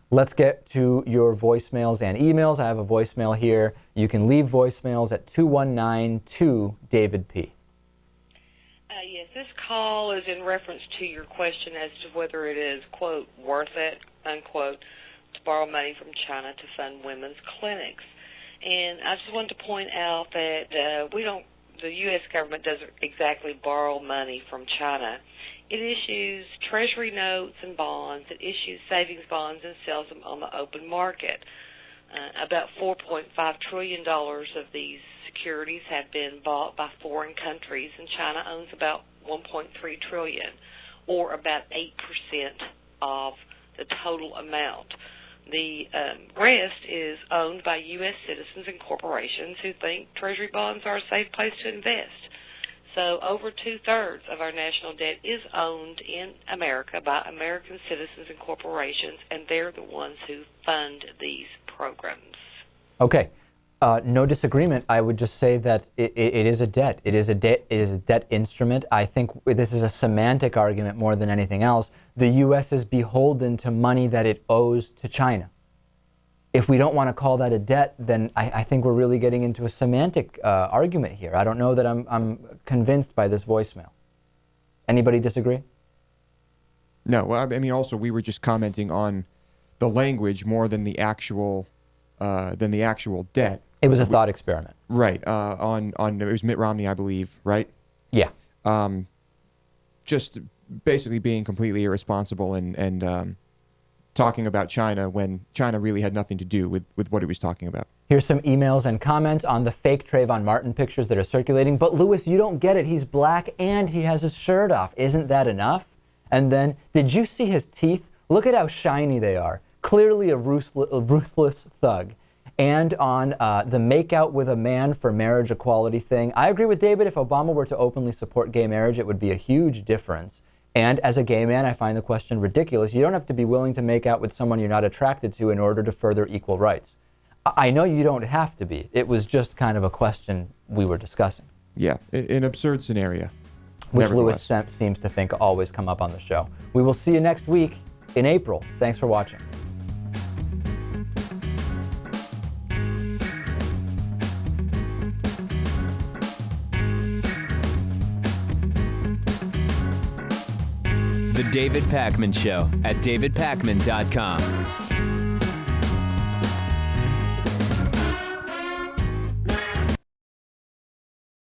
Let's get to your voicemails and emails. I have a voicemail here. You can leave voicemails at 219-2-DAVID-P. Yes, this call is in reference to your question as to whether it is, quote, worth it, unquote, to borrow money from China to fund women's clinics. And I just wanted to point out that the U.S. government doesn't exactly borrow money from China. It issues treasury notes and bonds. It issues savings bonds and sells them on the open market. About $4.5 trillion of these securities have been bought by foreign countries, and China owns about $1.3 trillion, or about 8% of the total amount. The rest is owned by U.S. citizens and corporations who think treasury bonds are a safe place to invest. So over two-thirds of our national debt is owned in America by American citizens and corporations, and they're the ones who fund these programs. Okay. No disagreement. I would just say that it is a debt. It is a debt instrument. I think this is a semantic argument more than anything else. The U.S. is beholden to money that it owes to China. If we don't want to call that a debt, then I think we're really getting into a semantic argument here. I don't know that I'm convinced by this voicemail. Anybody disagree? No. Well, I mean, also we were just commenting on the language more than the actual debt. It was a thought experiment. Right. On it was Mitt Romney, I believe, right? Yeah. Just basically being completely irresponsible and talking about China when China really had nothing to do with what he was talking about. Here's some emails and comments on the fake Trayvon Martin pictures that are circulating. But Lewis, you don't get it. He's black and he has his shirt off. Isn't that enough? And then, did you see his teeth? Look at how shiny they are. Clearly a ruthless thug. And on the make out with a man for marriage equality thing, I agree with David. If Obama were to openly support gay marriage, it would be a huge difference. And as a gay man, I find the question ridiculous. You don't have to be willing to make out with someone you're not attracted to in order to further equal rights. I know you don't have to be. It was just kind of a question we were discussing. Yeah, an absurd scenario. Which Lewis seems to think always come up on the show. We will see you next week in April. Thanks for watching. The David Pakman Show at davidpakman.com.